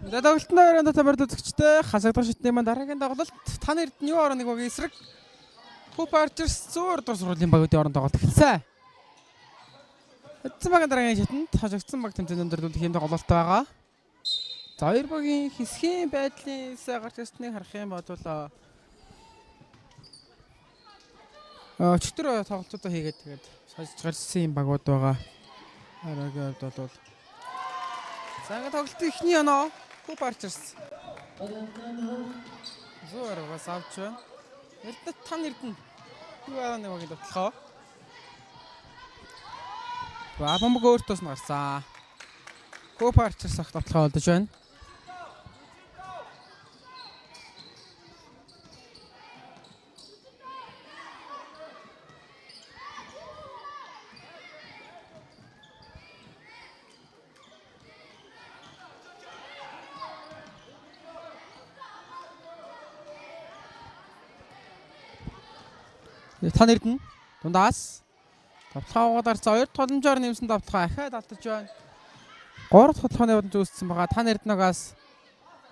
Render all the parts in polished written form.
Тоглолтын өрөөнд тамирд үзэгчтэй хасагдах шитний маань дараагийн тоглолт таны эрдэнэ юу орно нэг багийн эсрэг Hoop Archers 100 дугаар сургуулийн багуудын оронд тоглолт эхэлсэн. Эцэг багийн дараагийн шатнд хожигдсан баг тэмцээнд өндөрлөх юм тоглолт байгаа. За хоёр багийн хэсгийн байдлын гарч ирснийг харах юм бол өчтөр тоглолтуудаа хийгээд тэгээд сольж гарсан багууд байгаа. Араагийн хувьд бол за ингээд тоглолтын эхний оноо Hoop Archers. Зөөр бас авч байна. Эрдэнэ тань эрдэнэ. Юу аа нэг багийн дотлохоо. Бамбог өөртөөс нь гарсан. Hoop Archers ах дотлохоо олдож байна. Тань эрдэнэ дундаас давталгаагаар за 2 толомжоор нэмсэн давталгаа ахаад алдаж байна. 3 толгойн явданд үүссэн байгаа. Тань эрдэнэгээс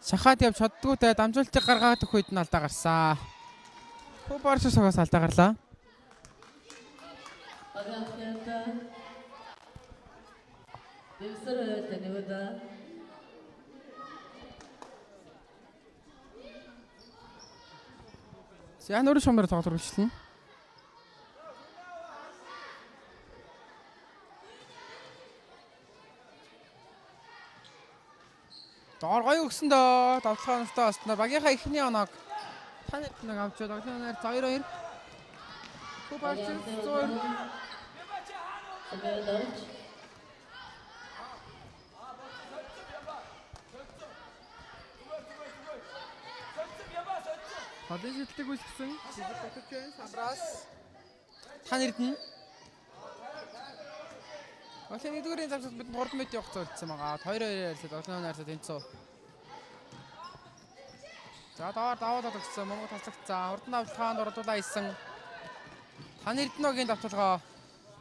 шахаад явж чаддгүйтэй дамжуултыг гаргаад өгөх үед нь алдаа гарсан. Hoop Archers-аас алдаа гарлаа. Ян өөр шумаар тоглох үргэлжлэнэ. Доор гоё өгсөн дөө. Давталгаа нуртаа осноо. Багийнхаа эхний оноог тань эрдэнэг авч байгаа. Оглын оноор 2-2. Hoop Archers 100. Хоолын шилдэг үлдсэн. Шилдэг байна. Самбраас. Тань эрдэнэ. Оглын нэгдүгээрийн завсад бид 3 мэт явах зорилтсон байгаа. 2-2 ярьсад оглын оноор тэнцүү. За доор даваад өгсөн. Монгол таслагцсан. Урд нь давталгаанд оруулаа исэн. Тань эрдэнэгийн давталгаа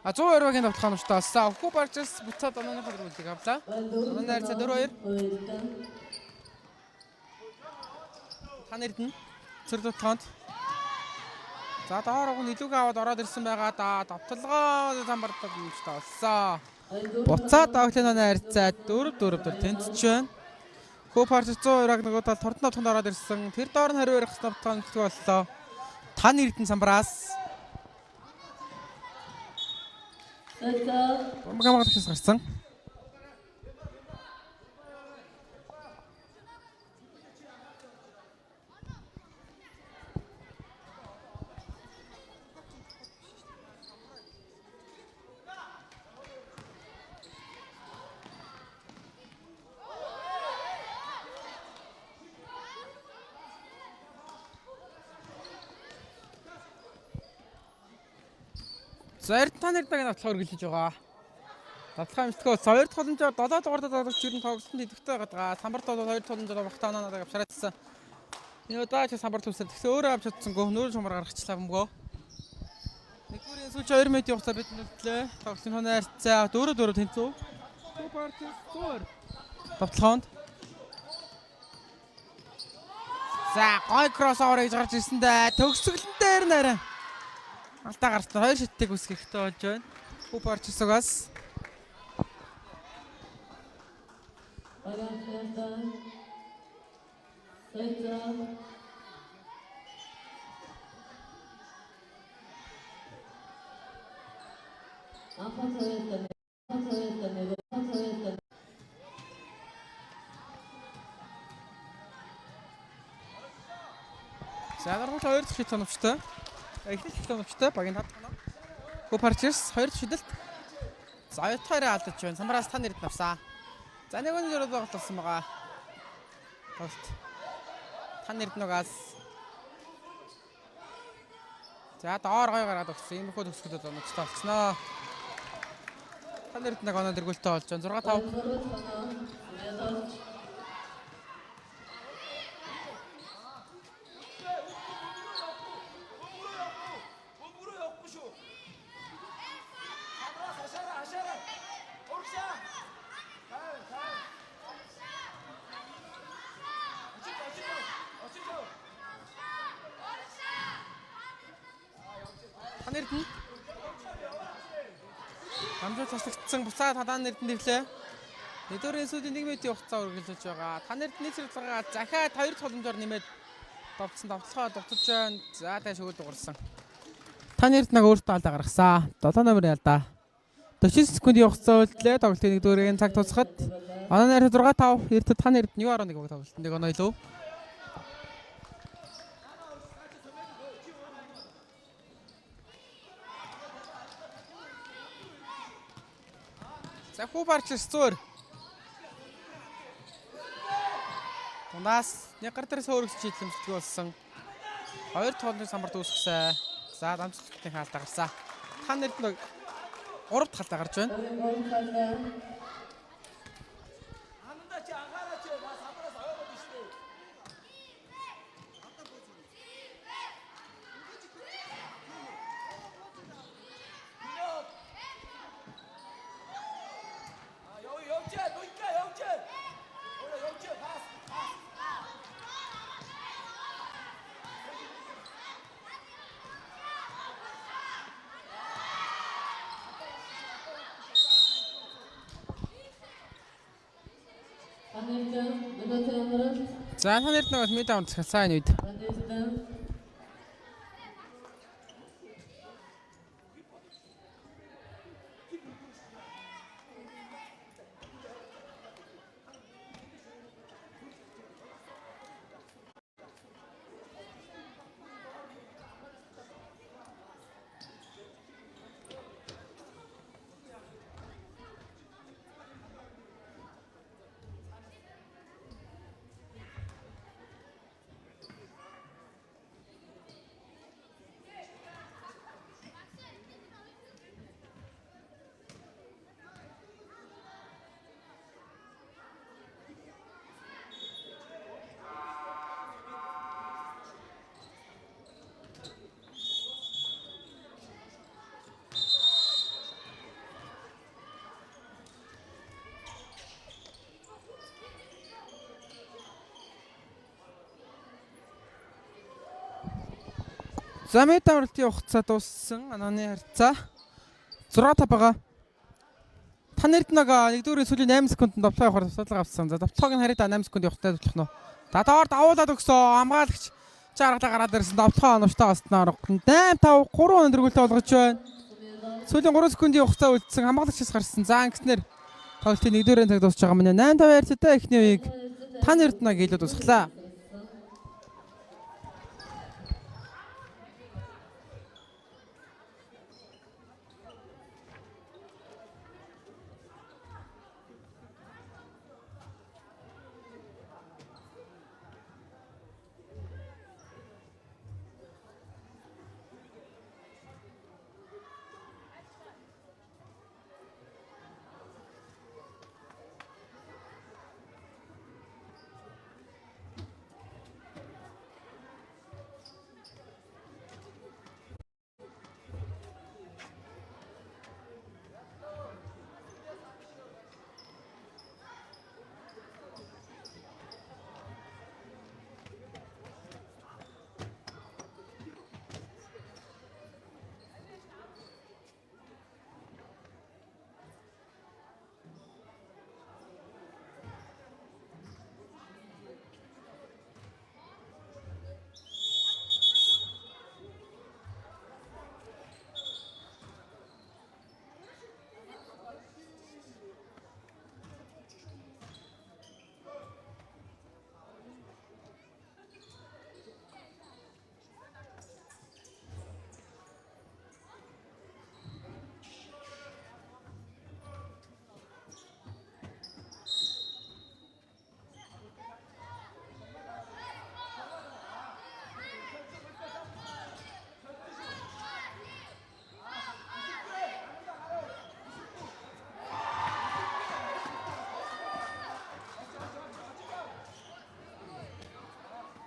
120-ийн давталгаа нуштаа олсон. Hoop Archers буцаад онооны хөлрүүлгийг авлаа. Оноор 4-2. Тань эрдэнэ цэр давталгаанд. За доор уг нэлүүгээ аваад ороод ирсэн байгаа да. Давталгаа замбартад нуштаа олсон. Буцаад оглын оноо харьцаад 4-4 тэнцэж байна. Hoop Archers 102-аг нөгөө тал тордон давталганд ороод ирсэн. Тэр доор нь 20 барих давталгаа нэлтгэ боллоо. Тань эрдэнэ самбраас. Бомбогамаг хэс гарсан. За тань эрдэнэгийн давталгаа үргэлжлэж байгаа. Давталгаа мэдтгэв. 2 толомжоор 7 дугаар тоглогч ер нь тоглолтод идэвхтэй байгаа. Самбарт бол 2 толомжоор багтаана надад авчраадсан. Энэ удаа ч самбарт үсэр тэгсэн өөрөө авч чадсангүй нүүр шумаар гаргачлаа бөмбөгөө. Нэгдүгээр сүүлч 2 минут явахтаа бид нүдлээ. Тоглолтын хоноо харьцаа 4-4 тэнцүү. Hoop Archers 100. Давталгаанд. За гой кроссовер хийж гарч ирсэндээ төгсгөлн дээр нэрэ. Алдаа гарсан. 2 шиттийг үсгэхтэй болж байна. Hoop Archers-аас. За дараагийн 2 дахь шит тоногчтой. Эхний шит тоногчтой багийн тав тоноо. Hoop Archers 2 дахь шидэлт. За 2-2 алдаж байна. Самбраас тань эрдэнэ авсан. За нэг нь зөрөө тоглолсон байгаа. Тоглолт. Тань эрдэнэгээс. За доор гоё гараад өгсөн. Ийм хөө төгсгөлөд онцтой болцсноо. Тань эрдэнэг оноо дэргүүлтэй болж байна. 6-5. Эрдэнэ. Хамжуу таслагдсан буцаад хадаан Эрдэнэ дэвлээ. Нэгдүгээр сүүлийн 1 минутын хугацаа үргэлжилж байгаа. Тан Эрдэнэ зэрэглэгээ захиад 2 дахь боломжоор нэмээд довтлсон давталгаа дугтаж байна. За тааш өгөл дуурсан. Тан Эрдэнэ өөртөө алдаа гаргасан. 7 номер ялдаа. 49 секундын хугацаа үлдлээ. Тоглолтын 1-р цаг туцахад оноо найр 6-5 Эрдэнэ Тан Эрдэнэ 9-11 баг тоглолтын 1 оноо илүү. За хүү барч зөөр. Дундаас нэг гар дээрээс өөрөс чийлэмжлэг болсон. 2 тоглолтын самбарт үүсгэсэн. За дамжлагчдын хаалтаа гарсан. Тан Эрдэнэ 3 дахь хаалтаа гарч байна. За Тан Эрдэнэ бас мэд авч сайн үед. За мэд авралтын хугацаа дууссан. Анааны харьцаа 6-5 байгаа. Тан Эрдэнэ 1-р сүүлийн 8 секунд довтлоо явахаар тусалга авсан. За довтлоог нь хараад 8 секундын хугацаанд болох нь. Дадоор давуулаад өгсөн. Хамгаалагч чаргалаа гараад ирсэн. Довтлогоо оновчтой гастнаар 8-5 3 өндргөлтөд болгож байна. Сүүлийн 3 секундын хугацаа үлдсэн. Хамгаалагчаас гарсан. За ингэснээр тоглолтын 1-р цаг дуусч байгаа мөн 8-5 харьцаатай эхний үеийг Тан Эрдэнэ гэлээд дуусглаа.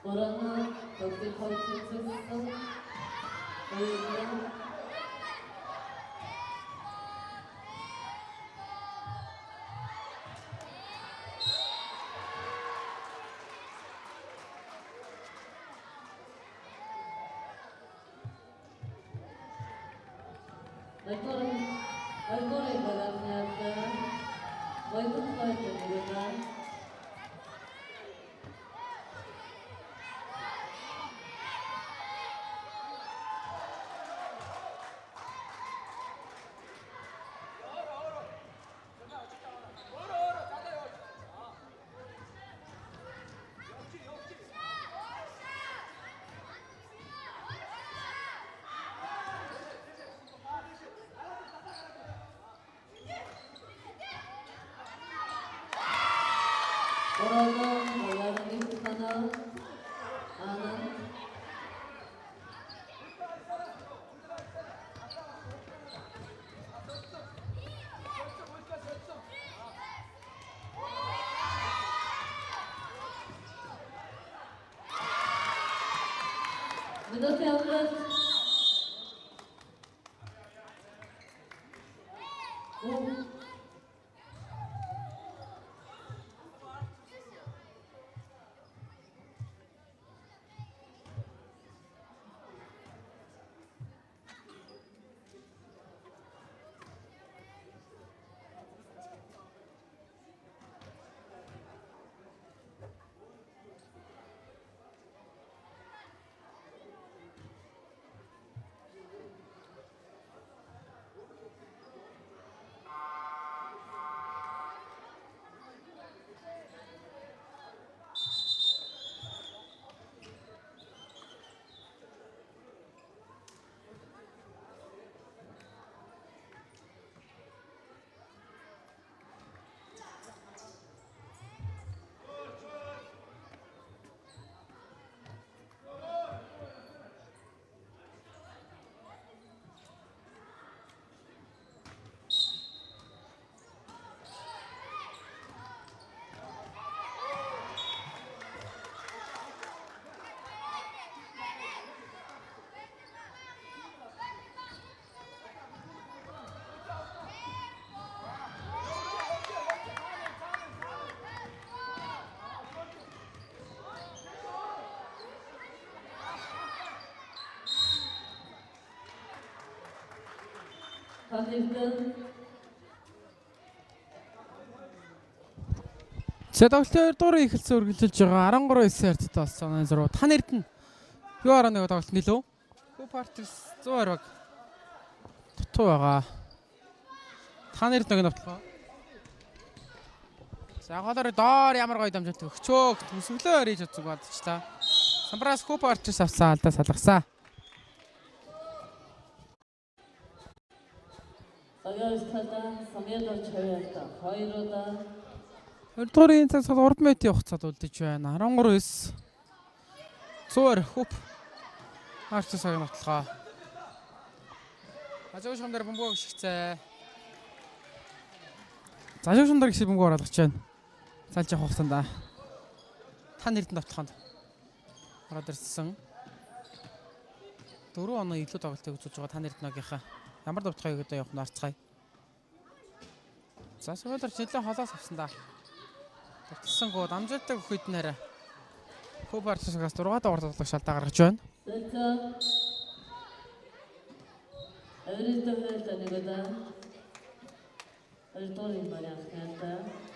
Oranı doktor kalitesi 얼굴에 받았냐다. 얼굴 터졌다. 뭐라고 말하는 게 하나 아는 민호태 한번 반대편 За тоглолтын 2 дугаар эхэлсэн үргэлжилж байгаа 13-9 харьцаад болсон 6. Та нарт нь юу араа нэг тоглолт нэлөө? Coopers 100 баг дутуу байгаа. Та нарт нэг навтлаа. За голоор доор ямар гоё дамжуулт өгчөө төсөглөө өрийж үзэг бадчлаа. Самбраас Coopers авсан алдаа салгасан. 서열스타다 섬유도 처리했다. 허이로다. 2 дугаарын цаг цаад урд метийн хугацаанд үлдэж байна. 13-9 100 хөп Арчс цагийн баталгаа. Ажиг шамдар бөмбөг гიშгцээ. Зажиг шамдар гişиг бөмбөг оруулах гэж байна. Залж явах хугацаанд та нэрдэн давтаханд ороод ирсэн. 4 оноо илүү тоглолтыг үзүүлж байгаа та нэрдногийнхаа ямар давтахыг одоо явах нь арцгаая. За сүүлдэр жилийн холоос авсан да. Давтсан гоо дамжуулдаг өгөхөд нэрэ. Coopers-аас 6 дугаар тоглох шалдаа гаргаж байна. 세트 에브리스트 회사니거든. 얼토리 말이야 그랬다.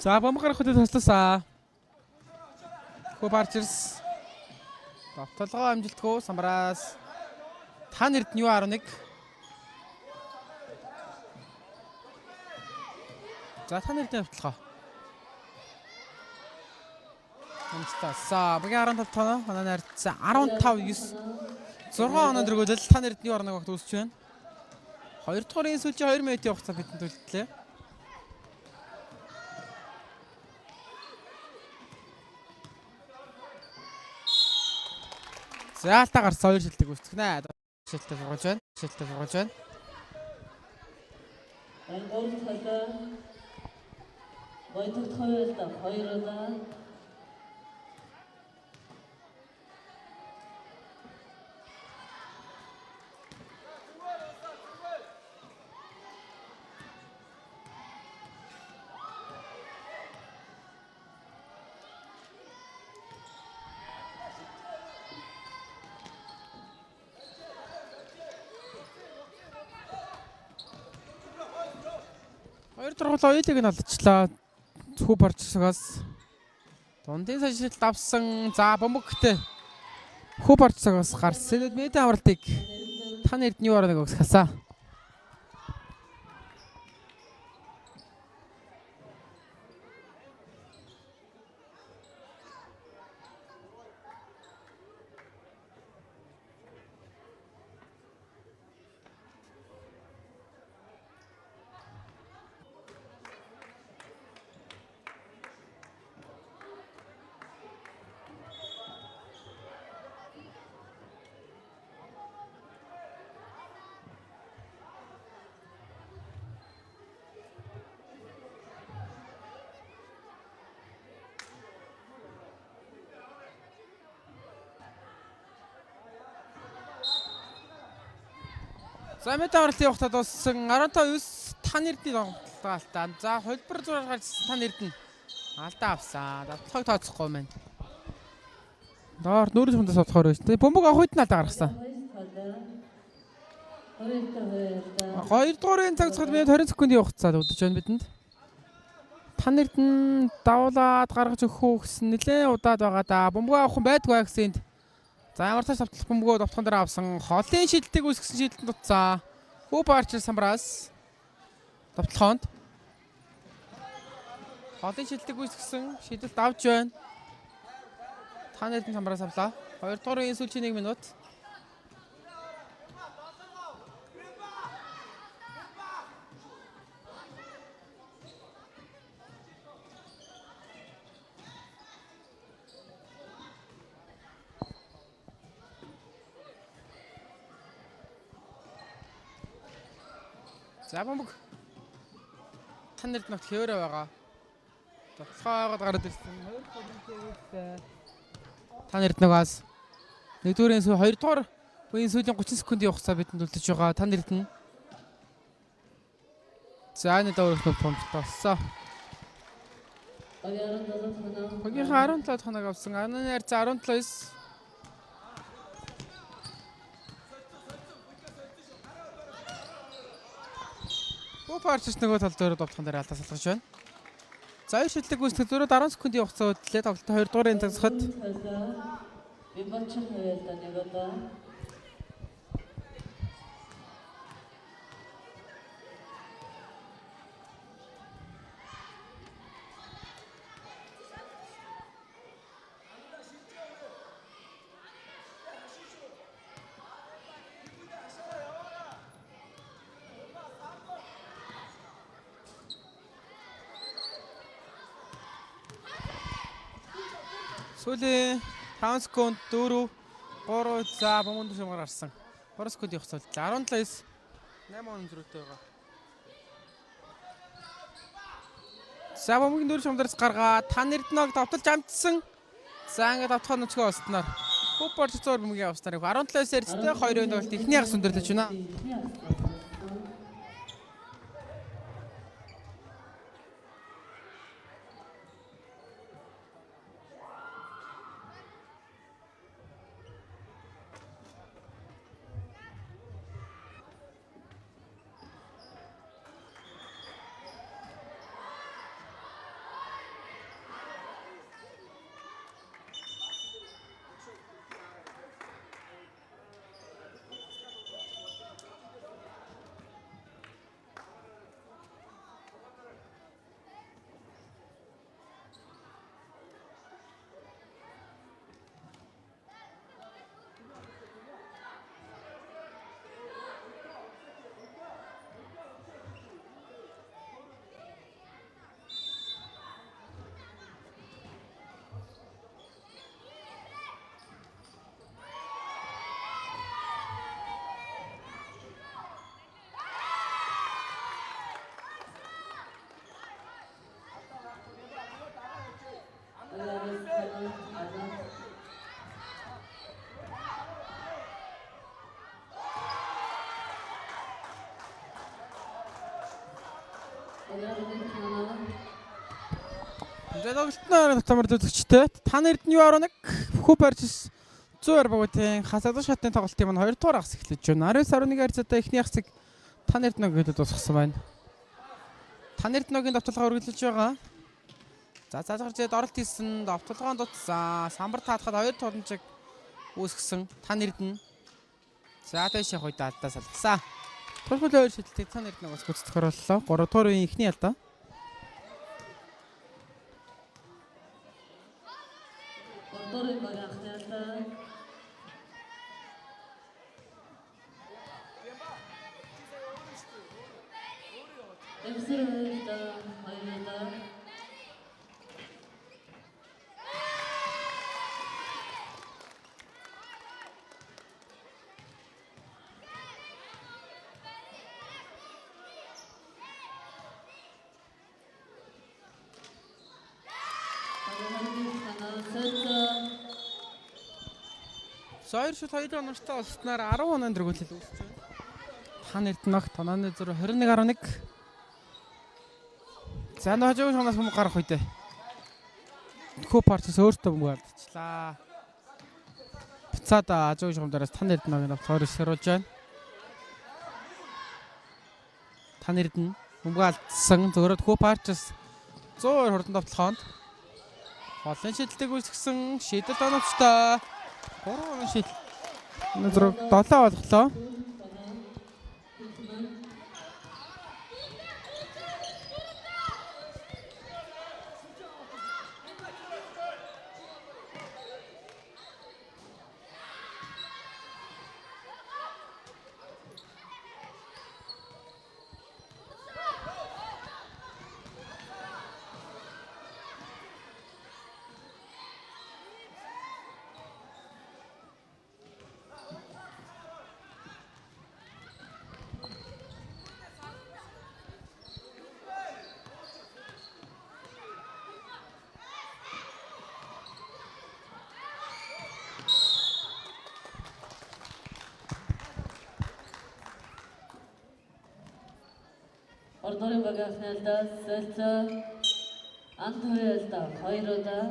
За бомб гарах хөдөлгөөн тасласаа. Coopers давталгаа амжилтгүй самбраас та нэрд нь юу 11. За та нэрд давталгаа. Амстаа. Багийн 15 тоноо манай нарт 15-9 6 оноо дөргөлөл та нэрд нь юу 11 багт үүсэж байна. 2 дугаарын сүүлчийн 2 минутын хугацаа бидэнд үлдлээ. За алтаа гарсан 2 шилдэг үүсгэнэ. Шилдэг сургуулж байна. Шилдэг сургуулж байна. 얼토리스타다 뭐이터 터였다. 허이로다. Хоёр тургуулаа оёлыг нь алдчихлаа. Хүүбарчсагаас дундын сашилт авсан. За бөмбөгтэй. Хүүбарчсагаас гарсан. Мэдээ авралтыг таны эрдний орныг өгсгасаа. За мэдээ авралтын явахтаа дууссан 15-9 таны эрдний тоглолтоо. За холбор зураг гарч таны эрдэнэ алдаа авсан. Давталгыг тооцохгүй маань. Доор нүүрийн сундаас авахаар байж. Бөмбөг авах үед нь алдаа гаргасан. Хоёрдугаарын цаг цогт минут 20 секундын хугацаад удаж байна бидэнд. Таны эрдэнэ давуулаад гаргаж өгөх үү гэсэн нэлээд удаад байгаа да. Бөмбөг авах юм байдгүй гэсэн. За ямар ч тавталх бөмбөгөө давтхан дээр авсан. Холын шилдэг үүсгэсэн шилдэнд дутсаа. Хүүбарчер самраас давталхоонд. Холын шилдэг үүсгэсэн шилдэлт авч байна. Таны эрдэнэ самраас авлаа. 2 дугаар үеийн сүүлчийн 1 минут. За бөмбөг. Таны эрдэнэ нот хэвээрээ байгаа. Давталгаагаад гараад ирсэн. 2 дугаар таны эрдэнэгээс 1-р сүү 2 дугаар үеийн сүүлийн 30 секундын хугацаа бидэнд үлдэж байгаа. Таны эрдэнэ. За нэг дөрөв томтолсон. Хогийн 17 хоног авсан. Ананы арц 17-9. Хүүбарчс нөгөө тал дээр давтхан дээр алдаа салгаж байна. За шилдэг үүсгэх зөрөд 10 секундын хугацаа өдлөө тоглолтын 2 дугаарын тагсахад Вибачен хоёрдоо нэг удаа. сүүлийн 5 секунд 4 3 за бөмбөг шумгаар гарсан. 3 секундын хугацаа үлдлээ. 17-9 8 зөрүүтэй байгаа. За бөмбөгийн дөрөв шумдараас гаргаа таны эрдэнэг давталж амжсан. За ингээд давтахаа нүцгөө осноор Хүүбарч зур бөмбөгийн авснаар 17-9 эрсдээ 2-ын тоглолт эхний хагас өндөрлөж байна. Тоглолтын тамар дөлгчтэй таны эрдэнэ юу арга нэг Хүүбарчс 100 багуудын хасагдсан шатны тоглолтын маань 2 дугаар хагас эхлэж байна. 19-11 харьцаатай эхний хагасыг таны эрдэнэ гэдэг дуусгасан байна. Тан Эрдэнэгийн давталгаа үргэлжлэж байгаа. За зааж гарч оролт хийсэн давталгаан дутсан. Самбар таатахад 2 туланчиг үүсгэсэн Тан Эрдэнэ. За дэш явах үед алдаа салгасан. Турхул 2 шидэлтийг Тан Эрдэнэ бас гүйцэтгэх орлоо. 3 дугаар үеийн эхний алдаа. Ордорын баг анхны алдаа. Эвсэр хоёрдаа хоёрдаа. Сойр шут 2 онортой олсноор 10 оноо дөрвөлөл үүсэж байна. Тан Эрдэнэ тонооны зур 21.11. За энэ хажуугийн шугнаас бөмбөг гарах үедээ. Купарчс өөртөө бөмбөг алдчихлаа. Буцаад хажуугийн шугамдаараас Тан Эрдэнэгийн давталгаар сэрүүлж байна. Тан Эрдэнэ бөмбөг алдсан. Зөөрөд Купарчс 100 хурдан давталгаанд холын шидэлтийг үүсгэсэн шидэлт оновчтой 3 шидэл. Өнөөдөр 7 болголоо. Ордорын баг анхны алдаа. Солилцоо. Анх хоёр алдаа. Хоёрдаа.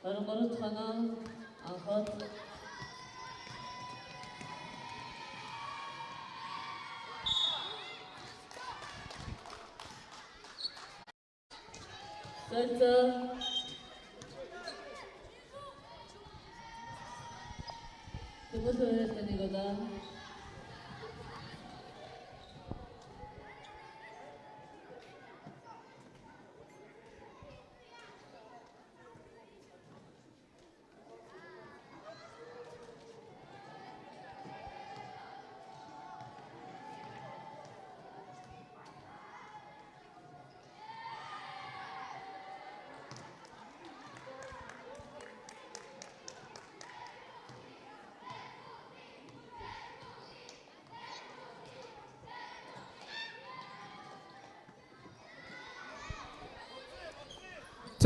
Оргорот ханаа анхад солилцоо. Тэгвэл хоёрдаа нэг удаа.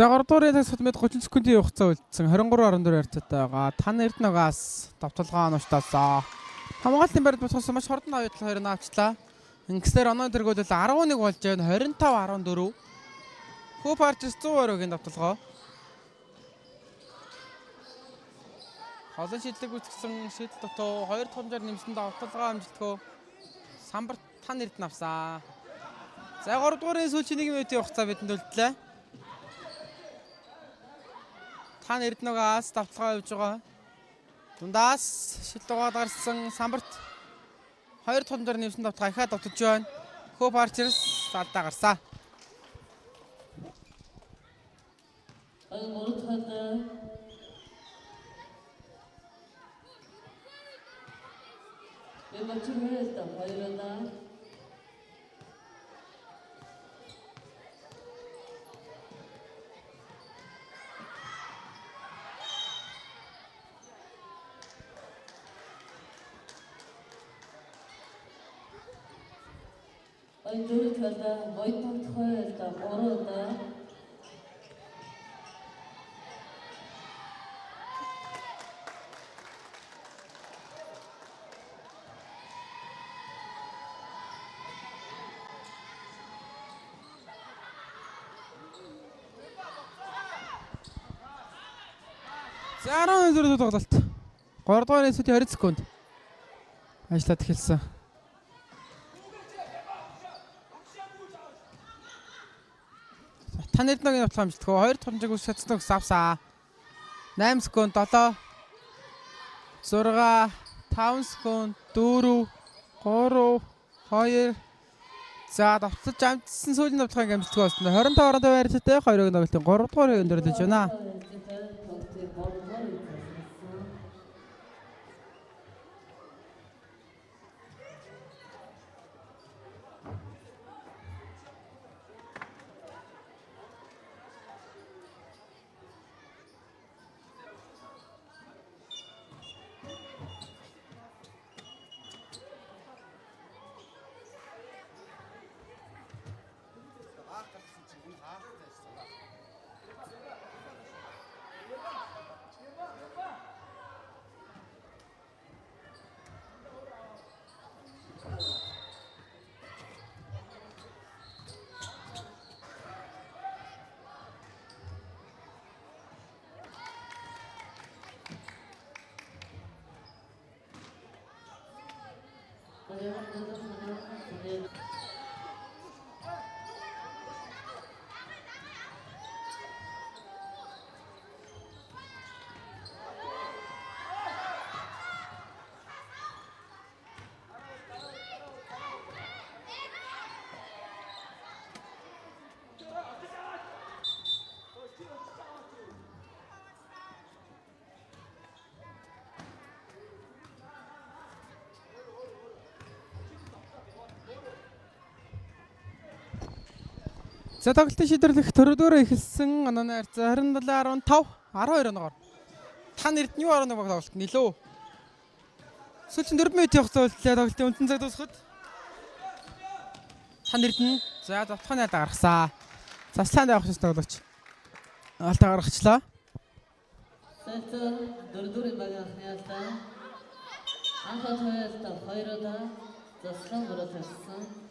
За 3 дуурын тасалбал мэд 30 секундын хугацаа үлдсэн 23.14 харьцаатай байгаа. Тан Эрдэнэгээс давталгаа оновчтоосоо Хамгаалтын барилд босгосон маш хурдан хоёртол 2 авчлаа. Ингэснээр оноо тэргүүлэл 11 болж байна. 25-14. Hope Archers 120-ийн давталгаа. Олон шийдлэг үүсгэсэн шийдэл дутуу 2 томжоор нэмсэн давталгаа амжилтгүй Самбарт тань эрдэнэ авсан. За 3 дугаар сүүлийн 1 минутын хугацаа бидэнд үлдлээ. Тань эрдэнэгээс давталгаа явж байгаа. Дундаас шил дугаар гарсан Самбарт 2 томжоор нэмсэн давталгаа ихаа давталж байна. Hope Archers алдаа гарсан. Emociona Bayrona. Oyuncu kaldı, boyutun tıkaydı, orada. За 10 зүрх тоглолт. 3 дугаар эсүүдийн 20 секунд. Ажиллаад эхэлсэн. Тань эрдэнэгийн давталгаа амжилтгүй 2 томжиг үс шатсан өгс авсаа. 8 секунд 7 6 5 секунд 4 3 2 за давталж амжсан сүүлийн давталгааг амжилтгүй болсон. 25-25 байртай 2-ын тоглолтын 3 дугаар өндөрөж байна. За тоглолтын шийдвэрлэх 4-р эхэлсэн онооны харьцаа 27-15 12 оноогоор. Тань эрдэнэ юу 11 баг тоглолт нэлөө. Сүүлийн 4 минутын хугацаа үлдлээ тоглолтын үндсэн цаг дуусахад. Тань эрдэнэ за давтахны алдаа гаргасан. Заслаанд явах гэсэн тоглогч. Алдаа гаргачлаа. Сэлцэ 4-р багийн анхны алдаа. Анхны алдаа 2-оо заслан бүрэлдэхсэн.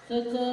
Sэлцэ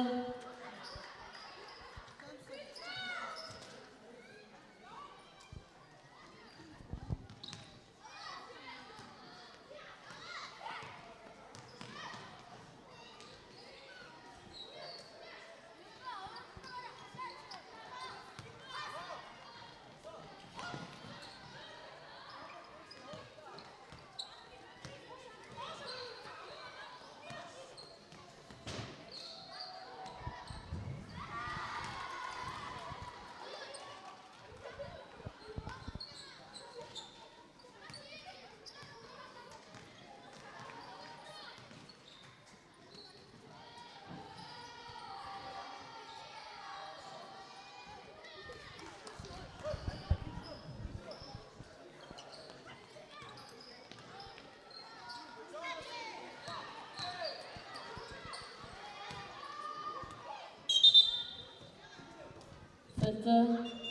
Солилцоо.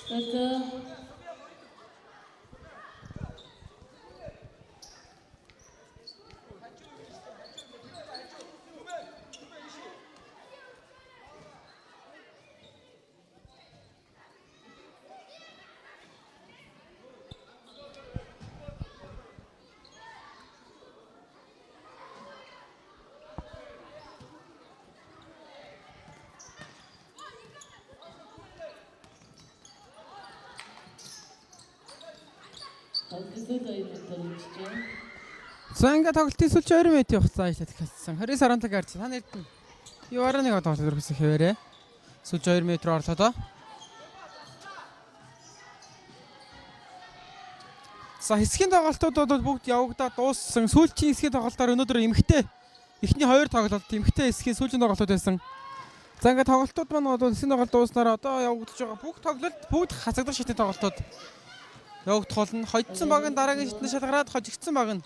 Солилцоо. За ингээд тоглолтын сүүлч 2 минут явахцаа ижлэх хэлсэн. 20 сарантай гарч та нарт нь юу араа нэг тоглолт өргөсөн хэвээрээ. Сүүлч 2 минут руу орлоо. За хэсгийн тоглолтууд бол бүгд явагдаад дууссан. Сүүлчийн хэсгийн тоглолтоор өнөөдөр эмхтэй эхний 2 тоглолт эмхтэй хэсгийн сүүлийн тоглолтууд байсан. За ингээд тоглолтууд маань бол хэсгийн тоглолт дууснараа одоо явагдаж байгаа бүх тоглолт бүгд хасагдах шатны тоглолтууд явагдах болно. Хожигдсан баг нь дараагийн шатны шалгараад хожигдсан баг нь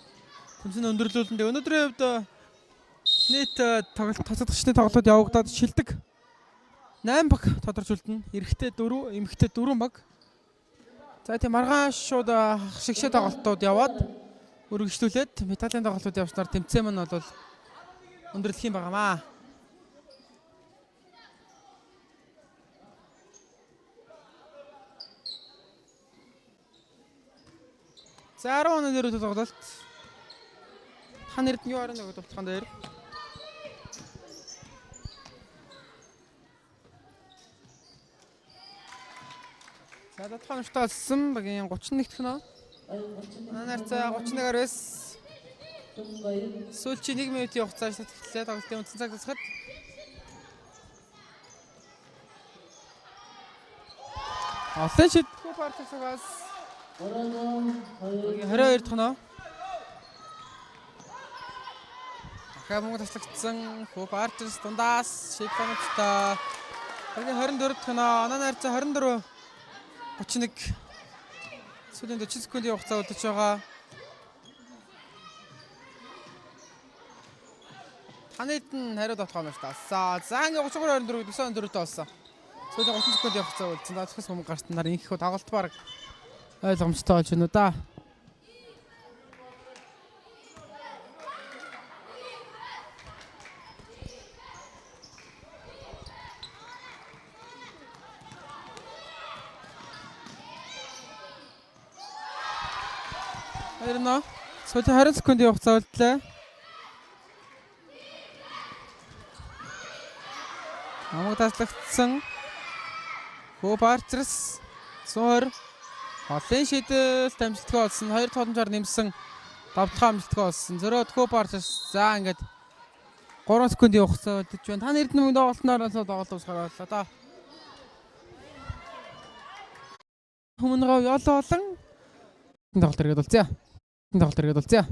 тэмцээн өндөрлүүлэндээ өнөөдрийн хувьд нийт тоглолт хасагдах шатны тоглолтууд явагдаад шилдэг 8 баг тодорч үлдэнэ. Эрэгтэй 4, эмэгтэй 4 баг. За тийм маргааш шууд шигшээ тоглолтууд яваад өргөжлүүлээд металлын тоглолтууд явснаар тэмцээн маань бол өндөрлөх юм байнамаа. За 10 оны дөрөв тоглолт. Хан нэрд нь юу арай нэг тоглолтхон дээр. За дотхон шталсан багийн 31 дэх нөө. Манайцаа 31-аар байс. Сүүлчийн 1 минутын хугацаанд татгалзаа тоглолтын үндсэн цаг дуусахад олон шидэггүй партисагаас 22 дахь нөө. Дахиад мөнгө таслагдсан Хөп Артис дундаас шийдвэртэй. Багийн 24 дахь нөө. Ананайцаа 24 31 сүүлийн 40 секундын хугацаа удаж байгаа. Танайд нь хариуд болох юм байна. За ингээ 33 24 94 болсон. Сүүлийн 30 секундын хугацаа үлдсэн. Дахиад мөнгө гарсан нар инхүү тоглолт баг ойлгомжтой болж байна уу да. Хэрнээ сүүлийн 20 секундын хугацаа үлдлээ. Намаг таслагдсан Хөп Артис 120 Олон шийдэл амжилттай болсон. 2 тогломжоор нэмсэн 5 дахь амжилттай болсон. Зөрөөд Хөп Артис. За ингээд 3 секундын хугацаа үлдэж байна. Та нэрд нь тоглолтноор тоглолт усгаар боллоо да. Хүмүүнгээ яолоо болон тоглолт хэрэгэд болцъя.